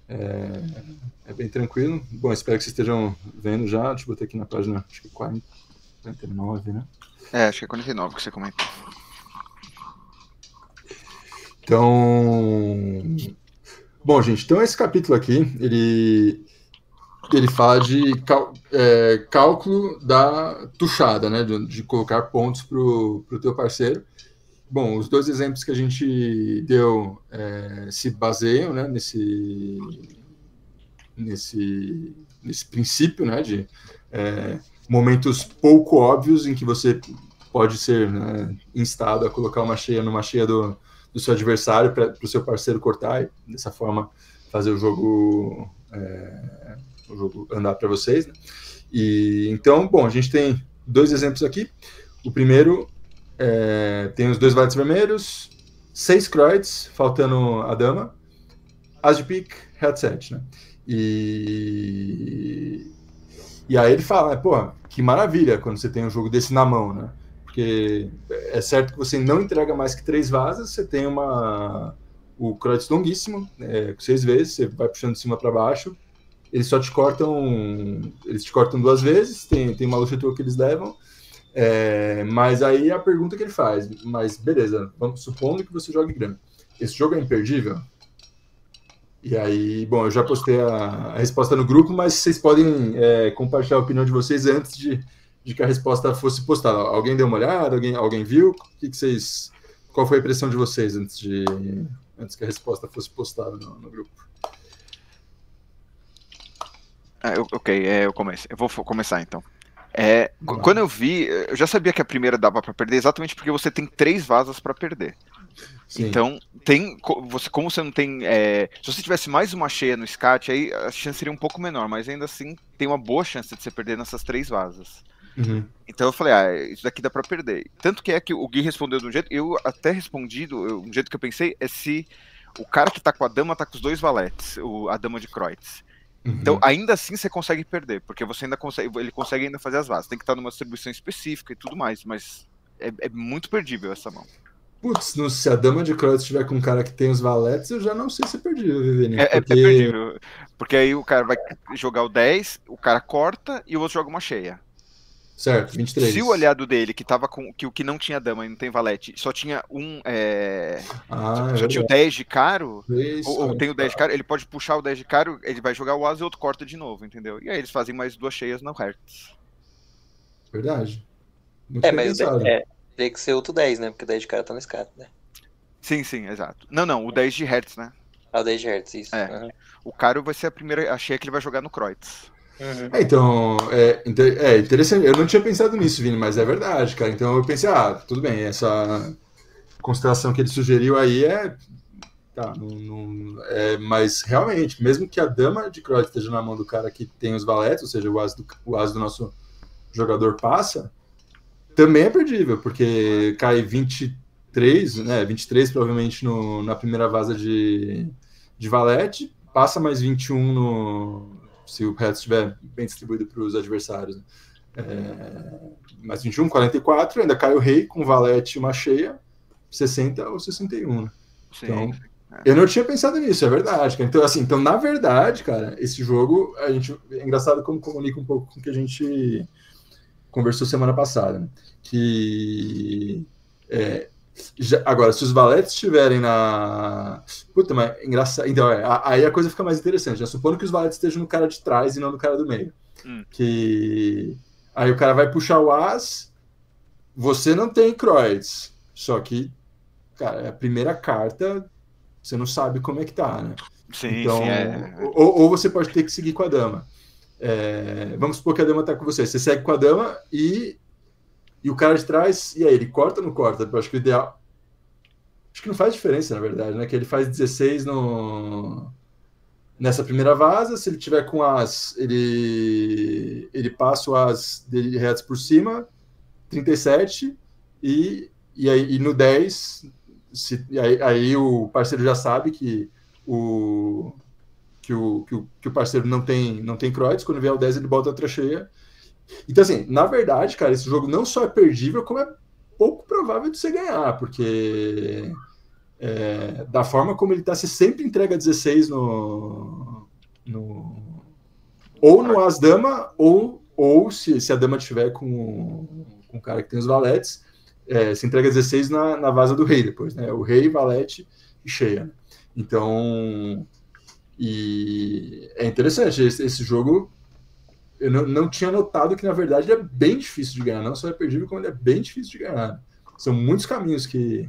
É bem tranquilo. Bom, espero que vocês estejam vendo já. Deixa eu botar aqui na página, acho que 49, né? Acho que é 49 que você comentou. Então, bom, gente, então esse capítulo aqui, ele fala de cálculo da tuchada, né? De colocar pontos para o teu parceiro. Bom, os dois exemplos que a gente deu se baseiam, né, nesse princípio, né, de momentos pouco óbvios em que você pode ser, né, instado a colocar uma cheia numa cheia do seu adversário para o seu parceiro cortar e dessa forma fazer o jogo andar para vocês, né? E então, bom, a gente tem dois exemplos aqui. O primeiro tem os dois valetes vermelhos, 6 Kreutz, faltando a dama, as de pique, headset, né? E aí ele fala, pô, que maravilha quando você tem um jogo desse na mão, né? Porque é certo que você não entrega mais que 3 vasas, você tem o Kreutz longuíssimo, 6 vezes, você vai puxando de cima para baixo, eles te cortam 2 vezes, tem uma luta que eles levam, mas aí a pergunta que ele faz, mas beleza, vamos supondo que você jogue grama. Esse jogo é imperdível? E aí, bom, eu já postei a resposta no grupo, mas vocês podem compartilhar a opinião de vocês antes de que a resposta fosse postada. Alguém deu uma olhada? Alguém viu? Qual foi a impressão de vocês antes que a resposta fosse postada no grupo? Eu começo. Eu vou começar então. Quando eu vi, eu já sabia que a primeira dava para perder, exatamente porque você tem 3 vasas para perder. Sim. Então, como você não tem. Se você tivesse mais uma cheia no SCAT, aí a chance seria um pouco menor, mas ainda assim tem uma boa chance de você perder nessas 3 vasas. Uhum. Então eu falei, isso daqui dá pra perder. Tanto que que o Gui respondeu de um jeito, eu até respondi, um jeito que eu pensei é se o cara que tá com a dama tá com os 2 valetes, a dama de Kreutz. Então, ainda assim você consegue perder, porque você ainda ele consegue ainda fazer as vasas. Tem que estar numa distribuição específica e tudo mais, mas é muito perdível essa mão. Putz, se a dama de Kreutz estiver com um cara que tem os valetes, eu já não sei se é perdível, Vivini. Porque... É perdível. Porque aí o cara vai jogar o 10, o cara corta e o outro joga uma cheia. Certo, 23. Se o aliado dele, que tava com o que não tinha dama e não tem valete, só tinha só tinha o 10 de caro, ou tem o 10 de caro, ele pode puxar o 10 de caro, ele vai jogar o as e o outro corta de novo, entendeu? E aí eles fazem mais 2 cheias no Hertz. Verdade. Muito bem mas pensado. Teria que ser outro 10, né? Porque o 10 de cara tá no SCAT, né? Sim, exato. Não, o 10 de Hertz, né? O 10 de Hertz, isso. O caro vai ser a cheia que ele vai jogar no Kreutz. Então, interessante. Eu não tinha pensado nisso, Vini, mas é verdade, cara. Então eu pensei, tudo bem, essa constelação que ele sugeriu aí mas realmente, mesmo que a dama de Kreutz esteja na mão do cara que tem os valetes, ou seja, o as do nosso jogador passa, também é perdível, porque cai 23, né? 23 provavelmente na primeira vaza de valete, passa mais 21 se o resto estiver bem distribuído para os adversários. Né? Mais 21, 44, ainda cai o rei com valete e uma cheia, 60 ou 61. Né? Então, eu não tinha pensado nisso, é verdade. Cara. Então, assim, na verdade, cara, esse jogo, é engraçado como comunica um pouco com o que a gente conversou semana passada, né? Que agora, se os valetes estiverem na... Puta, mas engraçado. Então, aí a coisa fica mais interessante. Já supondo que os valetes estejam no cara de trás e não no cara do meio. Que aí o cara vai puxar o as, você não tem Kreutz, só que, cara, é a primeira carta, você não sabe como é que tá, né? Sim, então, ou você pode ter que seguir com a dama. Vamos supor que a dama tá com você. Você segue com a dama e o cara de trás, e aí, ele corta ou não corta? Eu acho que o ideal... Acho que não faz diferença, na verdade, né? Que ele faz 16 nessa primeira vaza, se ele tiver com as, ele passa o as dele retos por cima, 37, e no 10, aí o parceiro já sabe que o parceiro não tem Kreutz, quando vier o 10 ele bota outra cheia. Então, assim, na verdade, cara, esse jogo não só é perdível, como é pouco provável de você ganhar, porque da forma como ele tá, você sempre entrega 16 no ou no As-Dama, ou se a dama tiver com o cara que tem os valetes, se entrega 16 na vaza do rei depois, né? O rei, valete e cheia. Então, e é interessante, esse jogo eu não tinha notado que, na verdade, ele é bem difícil de ganhar, não só é perdível, como ele é bem difícil de ganhar. São muitos caminhos que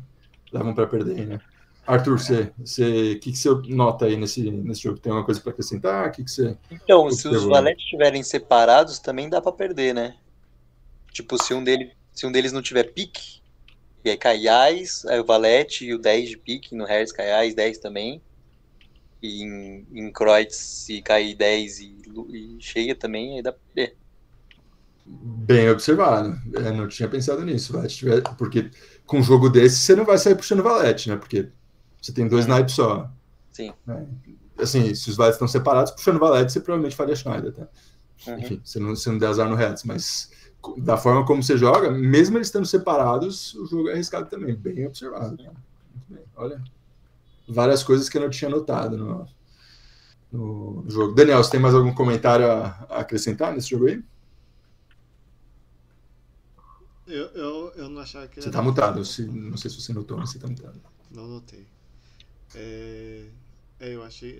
levam para perder, né? Arthur, o que você nota aí nesse jogo? Tem alguma coisa para acrescentar? O que você... Então, se os valetes estiverem separados, também dá para perder, né? Tipo, se um deles não tiver pique, e aí cai Ás, aí o valete e o 10 de pique, no Hertz cai Ás, 10 também. E em Kreutz, se cair 10 e cheia também, aí dá pra perder. Bem observado. Não tinha pensado nisso. Porque com um jogo desse, você não vai sair puxando valete, né? Porque você tem 2 naipes só. Sim. Assim, se os valetes estão separados, puxando valete, você provavelmente faria Schneider, tá? Enfim, você não der azar no Hertz, mas da forma como você joga, mesmo eles estando separados, o jogo é arriscado também. Bem observado. Tá? Muito bem. Olha, várias coisas que eu não tinha notado no jogo. Daniel, você tem mais algum comentário a acrescentar nesse jogo aí? Eu não achava que você tá mutado, não sei se você notou, mas você tá mutado. Não notei.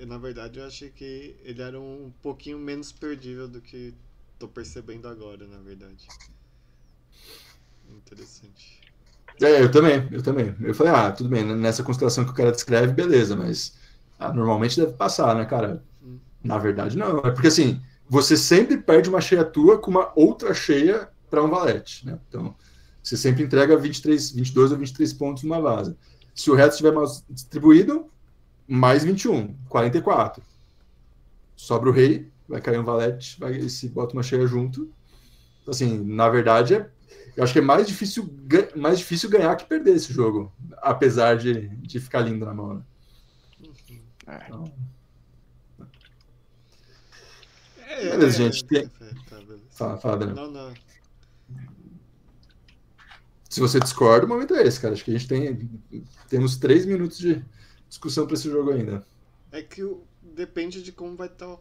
Na verdade, eu achei que ele era um pouquinho menos perdível do que tô percebendo agora, na verdade. Interessante. Eu também. Eu falei, tudo bem, nessa constelação que o cara descreve, beleza, mas normalmente deve passar, né, cara? Na verdade, não. É porque, assim, você sempre perde uma cheia tua com uma outra cheia para um valete, né? Então, você sempre entrega 22 ou 23 pontos numa vaza. Se o resto estiver mal distribuído, mais 21, 44. Sobra o rei, vai cair um valete, se bota uma cheia junto. Assim, na verdade, eu acho que é mais difícil ganhar que perder esse jogo, apesar de ficar lindo na mão, né? Então, beleza, gente. Fala, Daniel. Não. Se você discorda, o momento é esse, cara. Acho que a gente temos 3 minutos de discussão para esse jogo ainda. É que depende de como vai estar.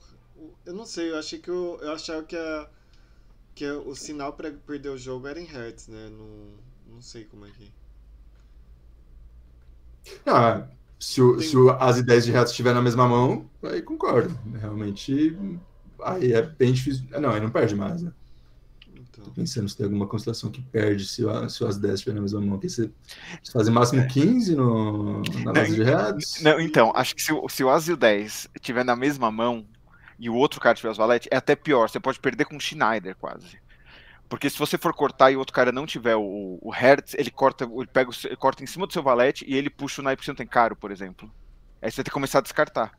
Eu não sei, eu achava que o sinal para perder o jogo era em Hertz, né? Não sei como é que. Se o As e 10 de Hertz estiver na mesma mão, aí concordo. Realmente, aí é bem difícil. Não, aí não perde mais, né? Tô pensando se tem alguma constelação que perde se o As 10 estiver na mesma mão. Porque você faz o máximo 15 na base de Hertz. Não, então, acho que se o As e o 10 estiver na mesma mão e o outro cara tiver os valete, é até pior. Você pode perder com o Schneider, quase. Porque se você for cortar e o outro cara não tiver o Hertz, ele corta em cima do seu valete e ele puxa o naipe que você não tem caro, por exemplo. Aí você vai ter que começar a descartar.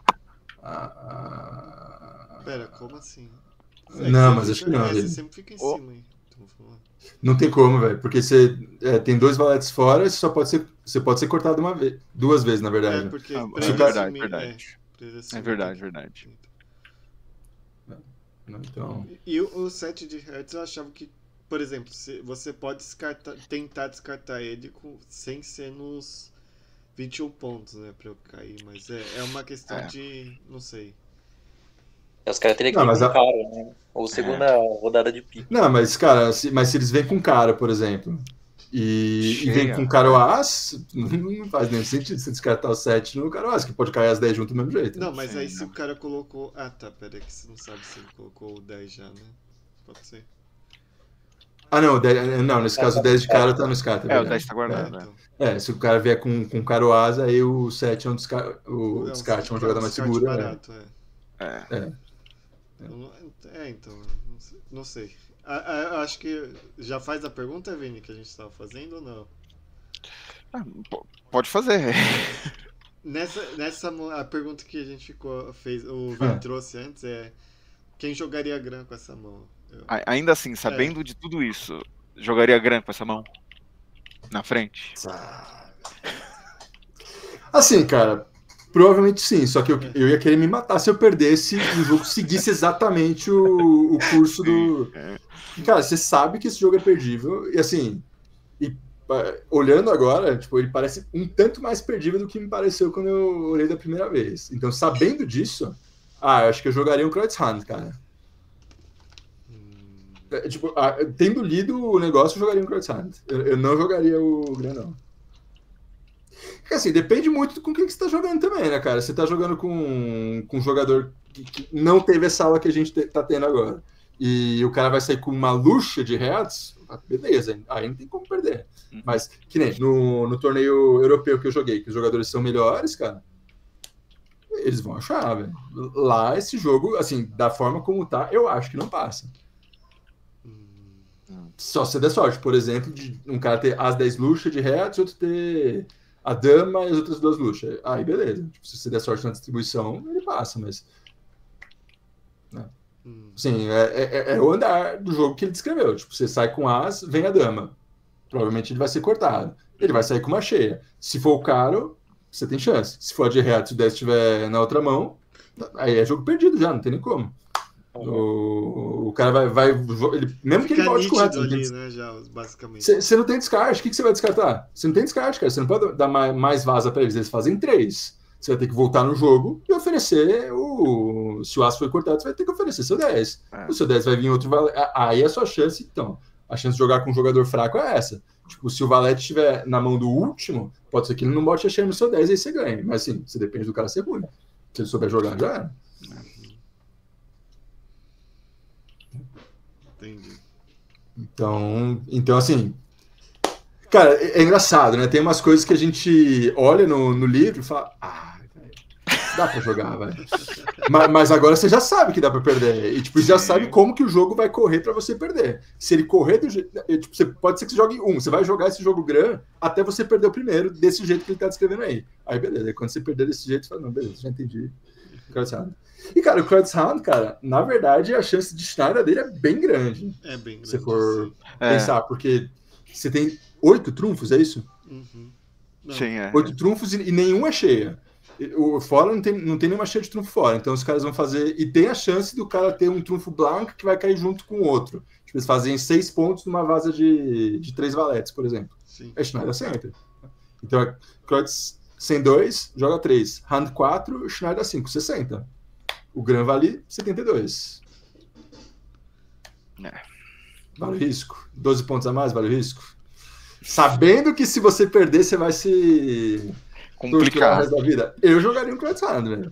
Pera, como assim? Não, mas acho que não. Você sempre fica em cima aí. Não tem como, velho, porque você tem 2 valetes fora e você pode ser cortado duas vezes, na verdade. Porque verdade. Então... E o 7 de Hertz eu achava que, por exemplo, você pode tentar descartar ele sem ser nos 21 pontos, né, pra eu cair, mas é uma questão de, não sei. Os caras teriam que ir com cara, né? Ou segunda rodada de pique. Não, mas, cara, se eles vêm com cara, por exemplo, e vem com cara o As, não faz nenhum sentido você descartar o 7 no cara o As, que pode cair as 10 junto do mesmo jeito. Não, mas aí se o cara colocou... pera que você não sabe se ele colocou o 10 já, né? Pode ser. Não, nesse caso o 10 de cara tá no SCAT. O 10 tá guardado, se o cara vier com cara o As, aí o 7 é um descarte, é uma jogada mais segura. Barato, então, não sei. Acho que já faz a pergunta, Vini, que a gente estava fazendo ou não? Pode fazer. A pergunta que a gente fez, o Vini trouxe antes é: quem jogaria Gran com essa mão? Ainda assim, sabendo de tudo isso, jogaria Gran com essa mão? Na frente? Assim, cara, provavelmente sim, só que eu ia querer me matar se eu perdesse e o jogo seguisse exatamente o curso do... Cara, você sabe que esse jogo é perdível, e assim, olhando agora, tipo, ele parece um tanto mais perdível do que me pareceu quando eu olhei da primeira vez. Então, sabendo disso, eu acho que eu jogaria um Kreutzhand, cara. Tipo, tendo lido o negócio, eu jogaria um Kreutzhand. Eu não jogaria o Grandão. Porque assim, depende muito com quem que você tá jogando também, né, cara? Você tá jogando com um jogador que não teve essa aula que a gente tá tendo agora. E o cara vai sair com uma luxa de reais, beleza, aí não tem como perder. Mas, que nem no torneio europeu que eu joguei, que os jogadores são melhores, cara, eles vão achar, velho. Lá, esse jogo, assim, da forma como tá, eu acho que não passa. Só se der sorte, por exemplo, de um cara ter as 10 luxas de reais e outro ter a dama e as outras 2 luxas. Aí, beleza. Tipo, se você der sorte na distribuição, ele passa, mas... Né? Sim, é o andar do jogo que ele descreveu. Tipo, você sai com as, vem a dama. Provavelmente ele vai ser cortado. Ele vai sair com uma cheia. Se for o caro, você tem chance. Se for a de reais, se o 10 estiver na outra mão, aí é jogo perdido já, não tem nem como. O cara vai ele, mesmo que ele volte correto, ali, né, já, basicamente. Você não tem descarte. O que você vai descartar? Você não tem descarte, cara. Você não pode dar mais vaza para eles. Eles fazem 3. Você vai ter que voltar no jogo e oferecer se o aço foi cortado, você vai ter que oferecer seu 10. O seu 10 vai vir outro valete. Aí a sua chance, então. A chance de jogar com um jogador fraco é essa. Tipo, se o valete estiver na mão do último, pode ser que ele não bote a cheia no seu 10 e aí você ganha. Mas assim, você depende do cara ser ruim. Se ele souber jogar, já era. Entendi. Então assim, cara, é engraçado, né? Tem umas coisas que a gente olha no livro e fala, dá pra jogar, velho. Mas agora você já sabe que dá pra perder. E tipo, já sabe como que o jogo vai correr pra você perder. Se ele correr do jeito. Tipo, pode ser que você jogue você vai jogar esse jogo Gran até você perder o primeiro, desse jeito que ele tá descrevendo aí. Aí, beleza. Aí, quando você perder desse jeito, você fala, não, beleza, já entendi. E, cara, o Kreutzhand, cara, na verdade, a chance de Schneider dele é bem grande. É bem grande. Se for pensar, porque você tem 8 trunfos, é isso? Sim, 8 trunfos e nenhum é cheia. O fora não tem nenhuma cheia de trunfo fora. Então os caras vão fazer. E tem a chance do cara ter um trunfo branco que vai cair junto com o outro. Tipo, eles fazem 6 pontos numa vaza de 3 valetes, por exemplo. Sim. É Schneider sempre. Então, Kreutz 102, joga 3. Hand 4, Schneider 5, 60. O Gran vale 72. Vale o risco. 12 pontos a mais, vale o risco. Sabendo que se você perder, você vai se complicar o resto da vida. Eu jogaria um Kreutzhand, velho.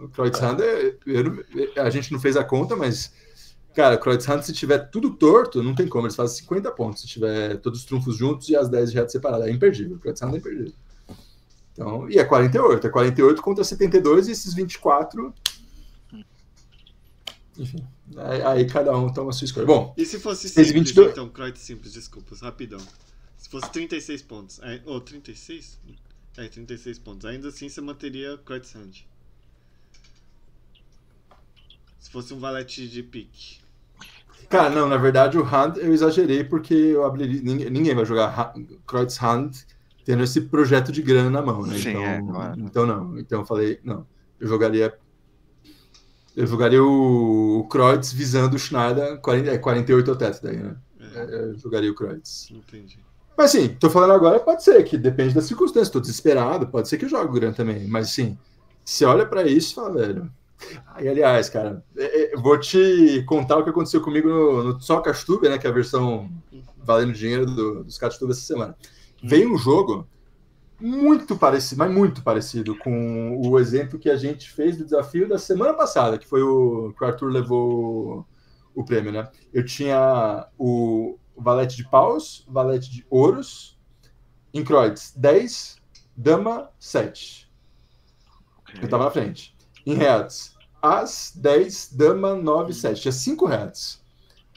O Kreutzhand, a gente não fez a conta, mas, cara, o Kreutzhand, se tiver tudo torto, não tem como. Eles fazem 50 pontos. Se tiver todos os trunfos juntos e as 10 de reto separadas. É imperdível. O Kreutzhand é imperdível. Então, e é 48. É 48 contra 72 e esses 24. Enfim. Aí cada um toma a sua escolha. Bom, e se fosse simples, 22... então, Kreutz simples, desculpa, rapidão. Se fosse 36 pontos, ou 36? 36 pontos. Ainda assim você manteria Kreutzhand. Se fosse um valete de pique. Cara, não, na verdade o Hand eu exagerei porque eu abriria. Ninguém vai jogar Kreutzhand tendo esse projeto de grana na mão, né? Sim, então, claro. Então não. Então eu falei, não, eu jogaria o Kreutz visando o Schneider, 48 é o teto daí, né? Eu jogaria o Kreutz. Entendi. Mas assim, tô falando agora, pode ser, que depende das circunstâncias, tô desesperado, pode ser que eu jogue o Gran também, mas assim, você olha pra isso e fala, velho... Aí, aliás, cara, eu vou te contar o que aconteceu comigo no Só Castuber, né, que é a versão valendo dinheiro dos Castuber essa semana. Veio um jogo muito parecido, mas muito parecido com o exemplo que a gente fez do desafio da semana passada, que foi o que o Arthur levou o prêmio, né? Eu tinha o valete de paus, valete de ouros, em Kreutz 10, dama 7. Eu tava na frente. Em reais, as 10, dama 9, 7. Tinha 5 reais.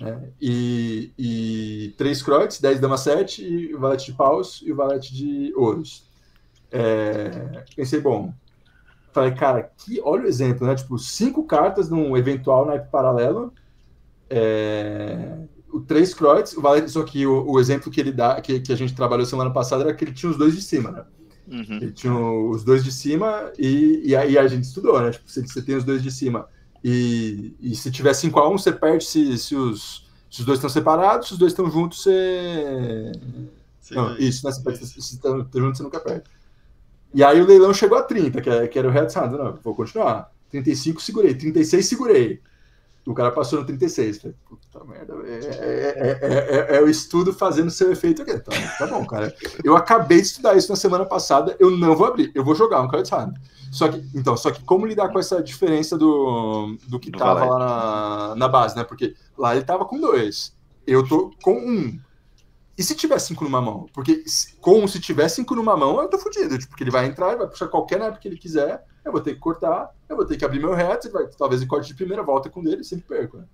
Né? E 3 Kreutz, 10, dama 7, e o valete de paus e o valete de ouros. Pensei, bom, falei, cara, olha o exemplo, né? Tipo, 5 cartas num eventual naipe paralelo, o 3 Kreutz, o valete, só que o exemplo que ele dá, que a gente trabalhou semana passada, era que ele tinha os 2 de cima, né? Ele tinha os 2 de cima e aí a gente estudou, né? Tipo, se você tem os 2 de cima e se tiver 5-1, você perde se os 2 estão separados, se os 2 estão juntos, você... Não, isso, né? Se estão juntos, você nunca perde. E aí o leilão chegou a 30, que era o Red Sand. Não, vou continuar. 35, segurei. 36, segurei. O cara passou no 36. Falei, puta merda, é o estudo fazendo seu efeito aqui. Tá bom, cara. Eu acabei de estudar isso na semana passada, eu não vou abrir, eu vou jogar um Card Time. Só que como lidar com essa diferença do que tava lá na base, né? Porque lá ele tava com 2. Eu tô com 1. E se tiver 5 numa mão? Porque se tiver 5 numa mão, eu tô fudido. Porque ele vai entrar, ele vai puxar qualquer naipe que ele quiser, eu vou ter que cortar, eu vou ter que abrir meu reto, talvez ele corte de primeira, volta com dele, sempre perco. Né?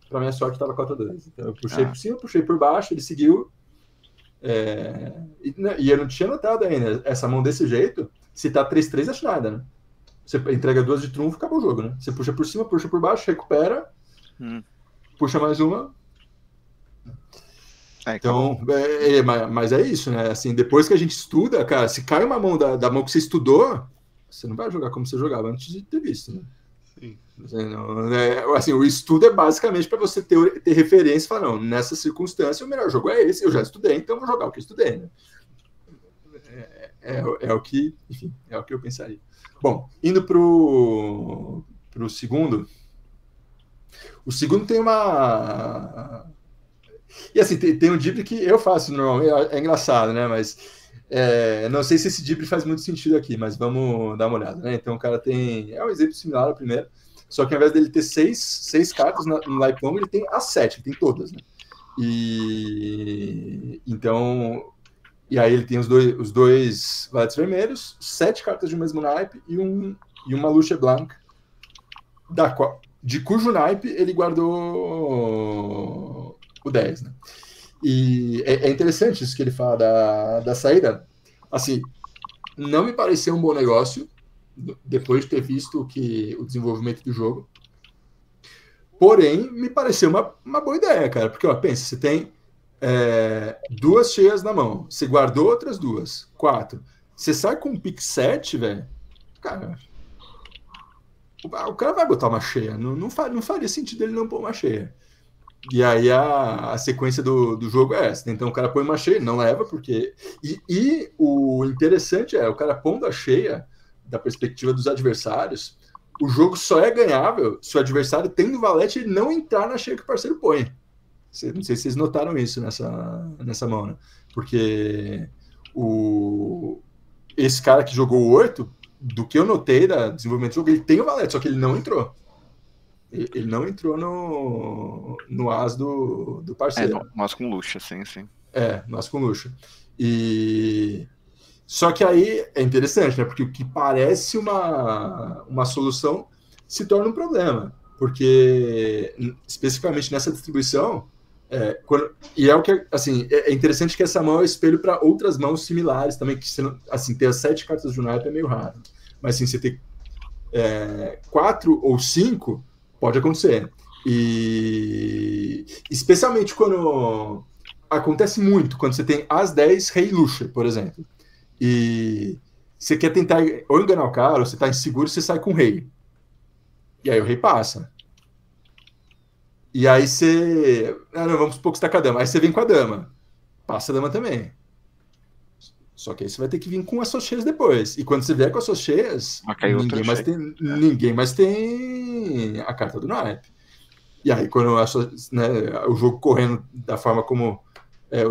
Pra minha sorte, tava 4-2. Então eu puxei por cima, puxei por baixo, ele seguiu. E eu não tinha notado ainda. Essa mão desse jeito, se tá 3-3, acho nada, né? Você entrega 2 de trunfo, acabou o jogo, né? Você puxa por cima, puxa por baixo, recupera, puxa mais uma. Então, mas é isso, né? Assim, depois que a gente estuda, cara, se cai uma mão da mão que você estudou, você não vai jogar como você jogava antes de ter visto, né? Sim. Assim, o estudo é basicamente para você ter referência e falar, não, nessa circunstância o melhor jogo é esse, eu já estudei, então vou jogar o que eu estudei, né? É o que, enfim, é o que eu pensaria. Bom, indo pro segundo. O segundo tem uma... E assim, tem um drible que eu faço normalmente, é engraçado, né? Mas não sei se esse drible faz muito sentido aqui, mas vamos dar uma olhada, né? Então o cara tem... É um exemplo similar ao primeiro, só que ao invés dele ter 6 cartas no Life Long, ele tem as 7, ele tem todas, né? Então... E aí ele tem os dois valetes vermelhos, 7 cartas de mesmo naipe e uma Lucha Blanca, de cujo naipe ele guardou o 10, né? E é interessante isso que ele fala da saída. Assim, não me pareceu um bom negócio, depois de ter visto o desenvolvimento do jogo. Porém, me pareceu uma boa ideia, cara. Porque, ó, pensa, você tem 2 cheias na mão. Você guardou outras 2. 4. Você sai com um pick 7, velho. Cara, o cara vai botar uma cheia. Não faria sentido ele não pôr uma cheia. E aí a sequência do jogo é essa. Então o cara põe uma cheia, não leva, porque... E o interessante o cara pondo a cheia, da perspectiva dos adversários, o jogo só é ganhável se o adversário tendo valete e não entrar na cheia que o parceiro põe. Não sei se vocês notaram isso nessa mão, né? Porque esse cara que jogou o 8, do que eu notei da desenvolvimento do jogo, ele tem o valete, só que ele não entrou. Ele não entrou no as do parceiro. No as com luxo, sim. No as com luxo. Só que aí é interessante, né? Porque o que parece uma solução se torna um problema. Porque, especificamente nessa distribuição, e é o que, assim, é interessante que essa mão é o espelho para outras mãos similares também, que assim, ter as 7 cartas de naipe é meio raro. Mas assim, você ter 4 ou 5 pode acontecer. E especialmente quando acontece muito, quando você tem as 10 rei luxa, por exemplo. E você quer tentar ou enganar o cara, ou você tá inseguro, você sai com o rei. E aí o rei passa. E aí você... não, vamos supor que você tá com a dama. Aí você vem com a dama. Passa a dama também. Só que aí você vai ter que vir com as suas cheias depois. E quando você vier com as suas cheias, ninguém mais tem a carta do naipe. E aí, quando o jogo correndo da forma como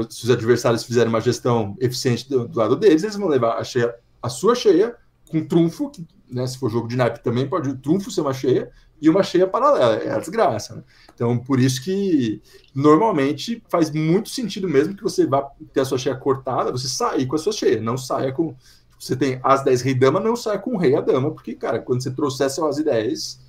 se os adversários fizerem uma gestão eficiente do lado deles, eles vão levar a sua cheia com trunfo, que, né, se for jogo de naipe também pode o trunfo ser uma cheia, e uma cheia paralela. É a desgraça, né? Então, por isso que normalmente faz muito sentido mesmo que você vá ter a sua cheia cortada, você sair com a sua cheia, não saia com... Você tem as 10 rei dama, não saia com o rei a dama, porque, cara, quando você trouxer seu as e 10,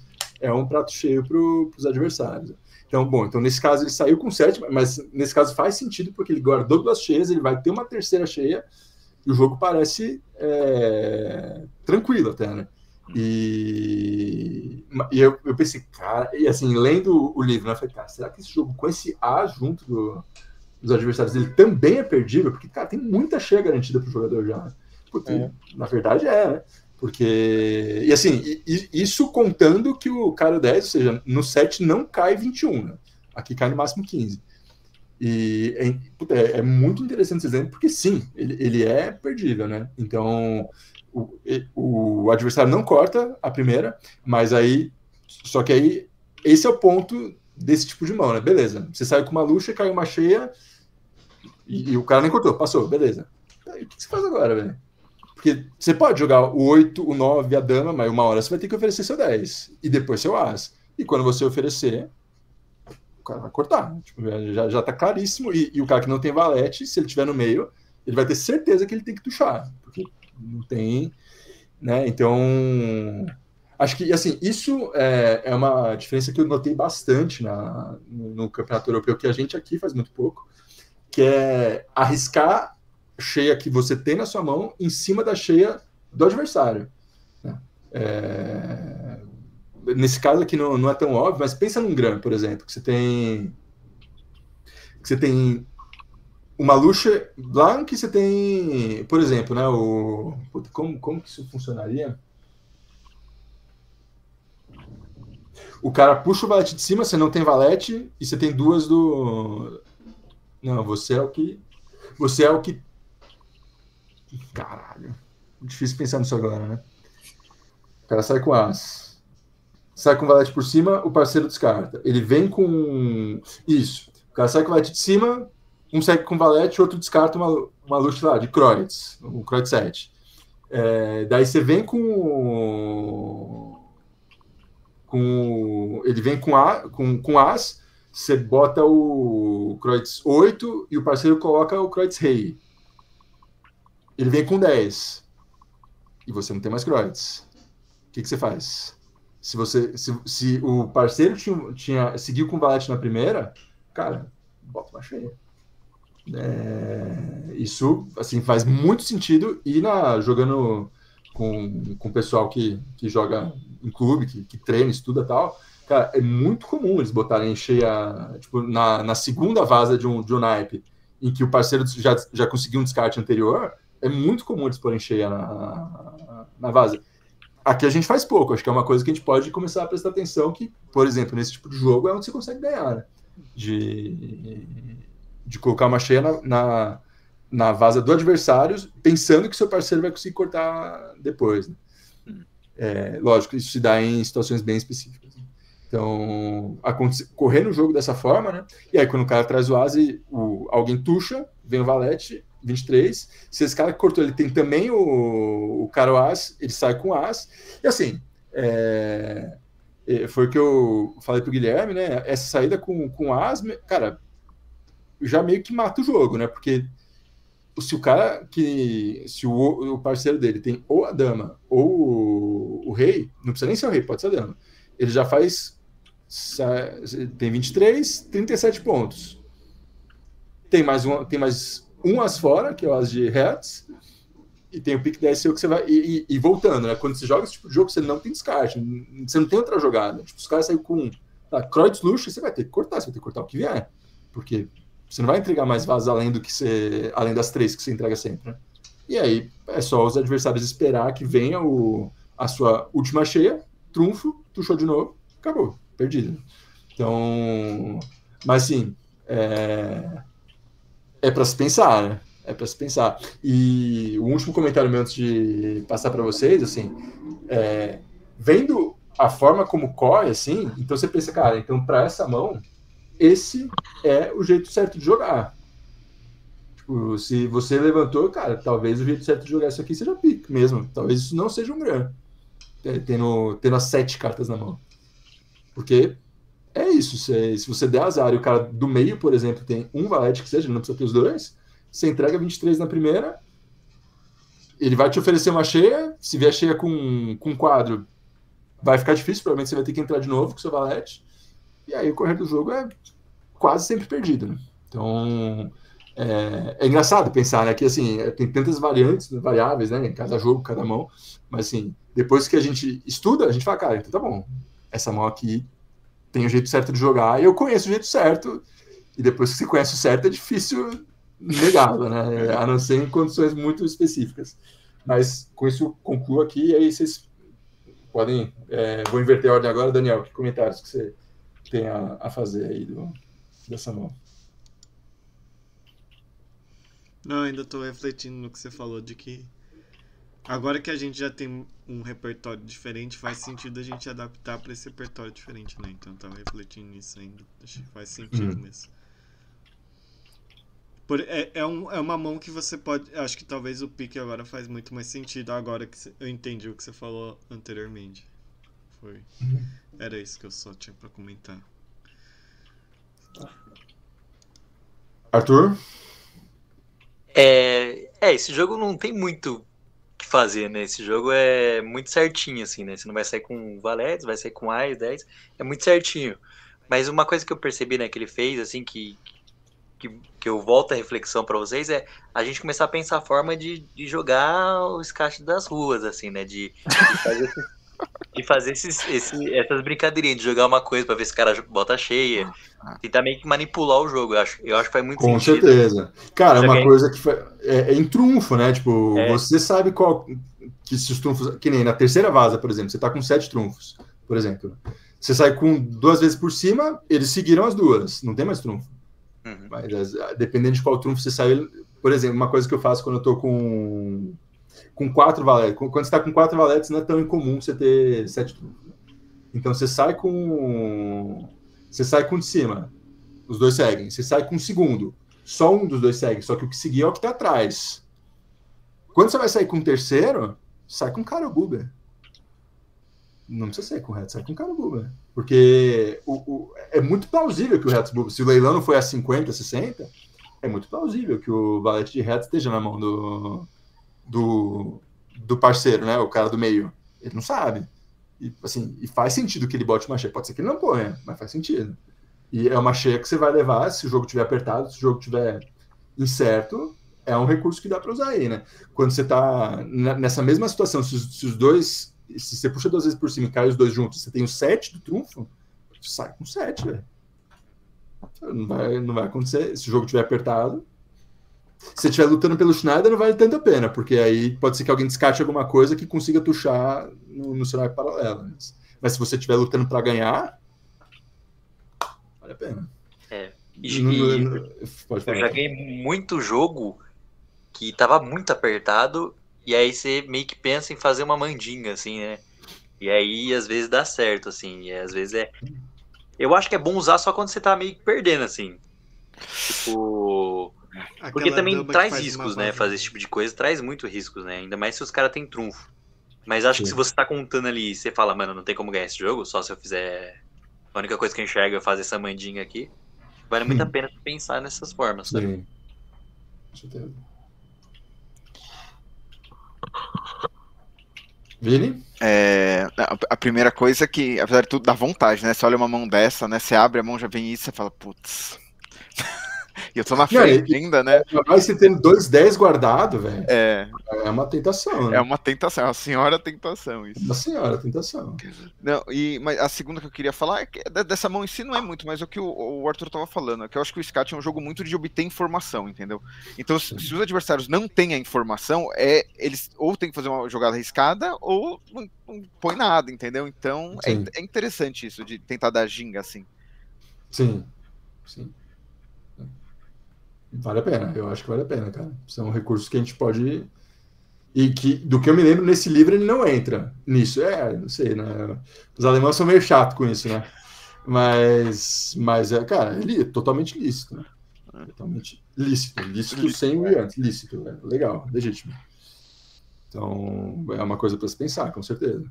é um prato cheio para os adversários. Então, então nesse caso ele saiu com 7, mas nesse caso faz sentido, porque ele guardou 2 cheias, ele vai ter uma terceira cheia, e o jogo parece tranquilo até, né? E eu pensei, cara, e assim, lendo o livro, né, eu falei, cara, será que esse jogo com esse A junto dos adversários dele também é perdível? Porque, cara, tem muita cheia garantida pro jogador já, né? Porque, na verdade né? Porque, e assim, isso contando que o cara 10, ou seja, no 7 não cai 21, né? Aqui cai no máximo 15. E é muito interessante esse exemplo, porque sim, ele é perdível, né? Então, o adversário não corta a primeira, mas aí, só que aí, esse é o ponto desse tipo de mão, né? Beleza, você saiu com uma luxa, caiu uma cheia, e o cara nem cortou, passou, beleza. Aí, o que você faz agora, velho? Porque você pode jogar o 8, o 9, a dama, mas uma hora você vai ter que oferecer seu 10, e depois seu as. E quando você oferecer, o cara vai cortar. Tipo, já tá claríssimo, e o cara que não tem valete, se ele estiver no meio, ele vai ter certeza que ele tem que tuchar, porque não tem, né? Então, acho que, assim, isso é uma diferença que eu notei bastante no Campeonato Europeu, que a gente aqui faz muito pouco, que é arriscar cheia que você tem na sua mão em cima da cheia do adversário. Né? Nesse caso aqui não é tão óbvio, mas pensa num Gran, por exemplo, que você tem uma Lucha Blanc, você tem, por exemplo, né, como que isso funcionaria? O cara puxa o valete de cima, você não tem valete, e você tem duas do... Não, você é o que... Caralho. Difícil pensar nisso agora, né? O cara sai com as. Sai com o valete por cima, o parceiro descarta. Ele vem com... Isso. O cara sai com o valete de cima, um segue com o valete, outro descarta uma luxa lá, de Kreutz, um Kreutz 7. Daí você vem ele vem com as, você bota o Kreutz 8 e o parceiro coloca o Kreutz Rei. Ele vem com 10 e você não tem mais Kreutz. O que você faz? Se o parceiro seguiu com o valete na primeira, cara, bota uma cheia. Isso assim, faz muito sentido. E jogando com o pessoal que joga em clube, que treina, estuda e tal, cara, é muito comum eles botarem cheia, tipo, na segunda vaza de um naipe, em que o parceiro já conseguiu um descarte anterior, é muito comum eles porem cheia na vaza. Aqui a gente faz pouco, acho que é uma coisa que a gente pode começar a prestar atenção, que, por exemplo, nesse tipo de jogo é onde você consegue ganhar, né? De colocar uma cheia na vaza do adversário, pensando que seu parceiro vai conseguir cortar depois. Né? Lógico, isso se dá em situações bem específicas. Então, correr no jogo dessa forma, né? E aí, quando o cara traz o as e alguém tucha, vem o valete, 23. Se esse cara que cortou, ele tem também o cara o as, ele sai com o as. E assim, foi o que eu falei pro Guilherme, né? Essa saída com as, cara, já meio que mata o jogo, né? Porque se o parceiro dele tem ou a dama ou o rei, não precisa nem ser o rei, pode ser a dama, ele já tem 23, 37 pontos. Tem mais um as fora, que é o as de Hertz, e tem o pick 10 seu que você vai... E voltando, né? Quando você joga esse tipo de jogo, você não tem descarte, você não tem outra jogada. Tipo, os caras saem com Kreutz Lucha, você vai ter que cortar, você vai ter que cortar o que vier. Porque você não vai entregar mais vasos além das 3 que você entrega sempre, né? E aí, é só os adversários esperar que venha a sua última cheia, trunfo, tuchou de novo, acabou, perdido. Então, mas assim, é para se pensar, né? É para se pensar. E o último comentário meu antes de passar para vocês, assim, vendo a forma como corre, assim, então você pensa, cara, então para essa mão, esse é o jeito certo de jogar. Tipo, se você levantou, cara, talvez o jeito certo de jogar isso aqui seja pique mesmo. Talvez isso não seja um Gran, tendo as 7 cartas na mão. Porque é isso, se você der azar e o cara do meio, por exemplo, tem um valete que seja, não precisa ter os dois, você entrega 23 na primeira, ele vai te oferecer uma cheia, se vier cheia com quadro, vai ficar difícil, provavelmente você vai ter que entrar de novo com o seu valete, e aí o correr do jogo é quase sempre perdido, né? Então, é engraçado pensar, né, que assim, tem tantas variáveis, né, em cada jogo, cada mão, mas assim, depois que a gente estuda, a gente fala, cara, então tá bom, essa mão aqui tem o jeito certo de jogar, e eu conheço o jeito certo, e depois que você conhece o certo, é difícil negá-lo, né? A não ser em condições muito específicas. Mas com isso eu concluo aqui, e aí vocês podem... vou inverter a ordem agora, Daniel, que comentários que você tem a fazer aí dessa mão? Não, ainda estou refletindo no que você falou, de que Agora que a gente já tem um repertório diferente, faz sentido a gente adaptar para esse repertório diferente, né? Então eu tava refletindo nisso ainda. Acho que faz sentido mesmo. É uma mão que você pode. Acho que talvez o pique agora faz muito mais sentido agora que eu entendi o que você falou anteriormente. Era isso que eu só tinha pra comentar. Arthur? Esse jogo não tem muito o que fazer, né? Esse jogo é muito certinho, assim, né? Você não vai sair com valetes, vai sair com ais, 10. É muito certinho. Mas uma coisa que eu percebi, né, que ele fez, assim, que eu volto a reflexão pra vocês, é a gente começar a pensar a forma de jogar o SCAT das ruas, assim, né? De fazer essas brincadeirinhas, de jogar uma coisa pra ver se o cara bota cheia. Tentar meio que manipular o jogo, eu acho que faz muito Com sentido. certeza. Cara, Só uma que coisa que é em trunfo, né? Tipo, É. você sabe qual. Que se os trunfos. Que nem na terceira vaza, por exemplo, você tá com 7 trunfos, por exemplo. Você sai com 2 vezes por cima, eles seguiram as 2, não tem mais trunfo. Uhum. Mas dependendo de qual trunfo você sai. Por exemplo, uma coisa que eu faço quando eu tô com 4 valetes. Quando você tá com 4 valetes, não é tão incomum você ter 7 trunfos. Então você sai com. Você sai com de cima. Os 2 seguem. Você sai com o segundo. Só um dos 2 segue. Só que o que seguir é o que tá atrás. Quando você vai sair com o terceiro, sai com Carobuber. Não precisa sair com o reto, sai com Carobuber. Porque é muito plausível que o reto, se o leilão não foi a 50, 60, é muito plausível que o valete de reto esteja na mão do parceiro, né? O cara do meio. Ele não sabe. E, assim, e faz sentido que ele bote uma cheia. Pode ser que ele não ponha, mas faz sentido. E é uma cheia que você vai levar se o jogo estiver apertado, se o jogo estiver incerto, é um recurso que dá para usar aí, né? Quando você tá nessa mesma situação, se os dois, se você puxa 2 vezes por cima e cai os 2 juntos, você tem o 7 do trunfo, sai com 7, velho. Não vai acontecer. Se o jogo estiver apertado, se você estiver lutando pelo Schneider, não vale tanto a pena, porque aí pode ser que alguém descarte alguma coisa que consiga tuchar no cenário paralelo. Mas se você estiver lutando para ganhar, vale a pena. Pode falar, eu joguei muito jogo que tava muito apertado, e aí você meio que pensa em fazer uma mandinga, assim, né? E aí, às vezes, dá certo, assim. E às vezes eu acho que é bom usar só quando você tá meio que perdendo, assim. Tipo... Porque também traz riscos, né? Fazer esse tipo de coisa traz muito riscos, né? Ainda mais se os caras têm trunfo. Mas acho que se você tá contando ali e você fala, mano, não tem como ganhar esse jogo, só se eu fizer... A única coisa que eu enxergo é fazer essa mandinga aqui. Vale muito a pena pensar nessas formas, sabe? Sim. Com certeza. Vini? A primeira coisa é que, apesar de tudo, dá vontade, né? Você olha uma mão dessa, né? Você abre a mão, já vem isso, você fala, putz. E eu tô na frente ainda, né? Mas você tendo 2-10 guardado, velho. É uma tentação, né? É uma tentação, é uma senhora tentação isso. Uma senhora tentação. Não, mas a segunda que eu queria falar é que dessa mão em si não é muito, mas é o que o Arthur tava falando, é que eu acho que o SCAT é um jogo muito de obter informação, entendeu? Então, se os adversários não têm a informação, eles ou tem que fazer uma jogada arriscada ou não põe nada, entendeu? Então, é interessante isso, de tentar dar ginga assim. Sim. Vale a pena, eu acho que vale a pena, cara. São recursos que a gente pode... E que, do que eu me lembro, nesse livro ele não entra nisso. Não sei, né? Os alemães são meio chatos com isso, né? Mas cara, é totalmente lícito, né? Totalmente lícito sem o antes, lícito, legal, legítimo. Então, é uma coisa para se pensar, com certeza.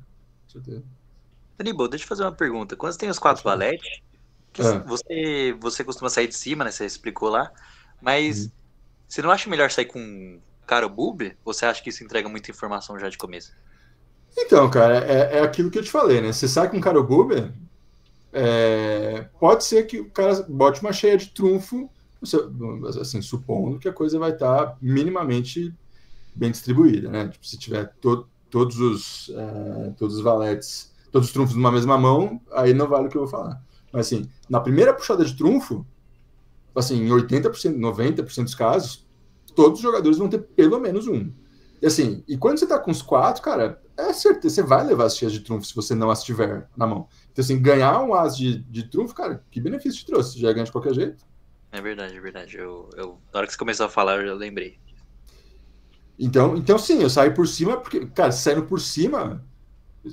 Aníbal, deixa eu fazer uma pergunta. Quando você tem os 4 valetes, você costuma sair de cima, né? Você explicou lá. Mas você não acha melhor sair com Carobuber? Ou você acha que isso entrega muita informação já de começo? Então, cara, é aquilo que eu te falei, né? Você sai com Carobuber, pode ser que o cara bote uma cheia de trunfo, assim, supondo que a coisa vai estar minimamente bem distribuída, né? Tipo, se tiver todos os valetes, todos os trunfos numa mesma mão, aí não vale o que eu vou falar. Mas, assim, na primeira puxada de trunfo, assim, em 80%, 90% dos casos, todos os jogadores vão ter pelo menos um. E assim, e quando você tá com os 4, cara, é certeza, você vai levar as cheias de trunfo se você não as tiver na mão. Então, assim, ganhar um as de trunfo, cara, que benefício te trouxe? Você já ganha de qualquer jeito. É verdade. Na hora que você começou a falar, eu já lembrei. Então sim, eu saio por cima, porque, cara, saindo por cima,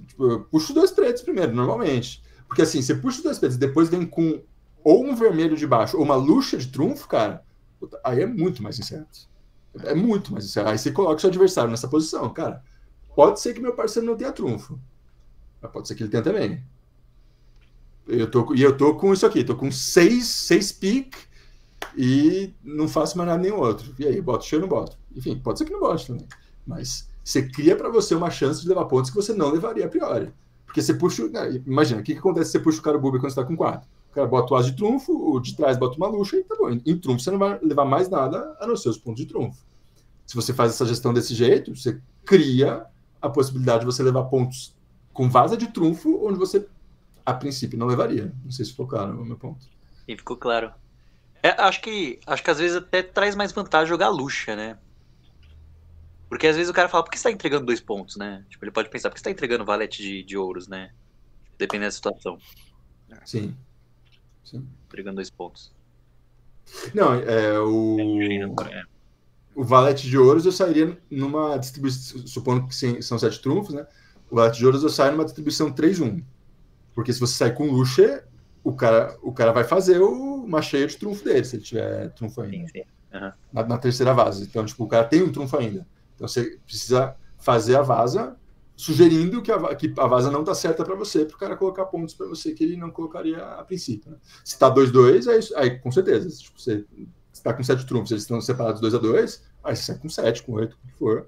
tipo, eu puxo 2 pretos primeiro, normalmente. Porque assim, você puxa 2 pretos e depois vem com ou um vermelho de baixo ou uma luxa de trunfo, cara, aí é muito mais incerto. É muito mais incerto. Aí você coloca o seu adversário nessa posição, cara. Pode ser que meu parceiro não tenha trunfo, mas pode ser que ele tenha também. Eu tô com isso aqui, tô com 6 pick e não faço mais nada nem outro. E aí, boto cheio ou não boto? Enfim, pode ser que não bote também. Mas você cria para você uma chance de levar pontos que você não levaria a priori. Porque você puxa. Imagina, o que acontece se você puxa o cara booby quando você tá com 4? O cara bota o as de trunfo, o de trás bota uma luxa e tá bom. Em trunfo você não vai levar mais nada a não ser os pontos de trunfo. Se você faz essa gestão desse jeito, você cria a possibilidade de você levar pontos com vaza de trunfo, onde você, a princípio, não levaria. Não sei se ficou claro o meu ponto. E ficou claro. Acho que às vezes até traz mais vantagem jogar luxa, né? Porque às vezes o cara fala, por que você tá entregando 2 pontos, né? Tipo, ele pode pensar, por que você tá entregando valete de ouros, né? Dependendo da situação. Sim. Entregando 2 pontos. Não, o valete de ouros eu sairia numa distribuição, supondo que são 7 trunfos, né? O valete de ouros eu saio numa distribuição 3-1. Porque se você sair com luxa, o cara vai fazer uma cheia de trunfo dele, se ele tiver trunfo ainda. Sim. Uhum. Na terceira vaza. Então, tipo, o cara tem um trunfo ainda. Então você precisa fazer a vaza sugerindo que a vaza não tá certa para você, para o cara colocar pontos para você que ele não colocaria a princípio. Né? Se tá 2-2, aí com certeza. Tipo, você está com 7 trunfos, eles estão separados 2-2, aí você sai com 7, com 8, o que for.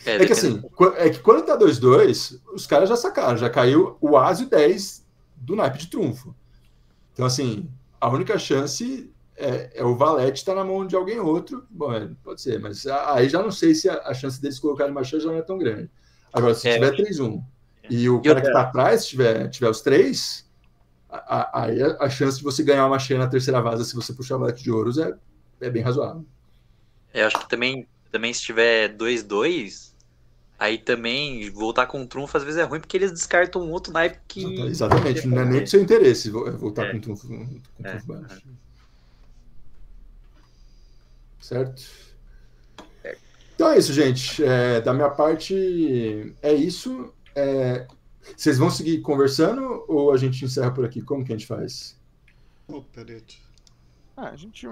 É que assim, que quando tá 2-2, os caras já sacaram, já caiu o as e o 10 do naipe de trunfo. Então, assim, a única chance é o valete estar na mão de alguém outro. Bom, pode ser, mas aí já não sei se a chance deles colocarem uma chance já não é tão grande. Agora, se tiver 3-1 e o cara que tá atrás tiver os 3, aí a chance de você ganhar uma cheia na terceira vaza se você puxar o valete de ouros é bem razoável. Eu acho que também se tiver 2-2, aí também voltar com um trunfo às vezes é ruim, porque eles descartam um outro naipe que... Exatamente, não é nem pro seu interesse voltar com trunfo baixo. Certo? Então é isso, gente. Da minha parte, é isso. Vocês vão seguir conversando ou a gente encerra por aqui? Como que a gente faz? Pô, peraí. A gente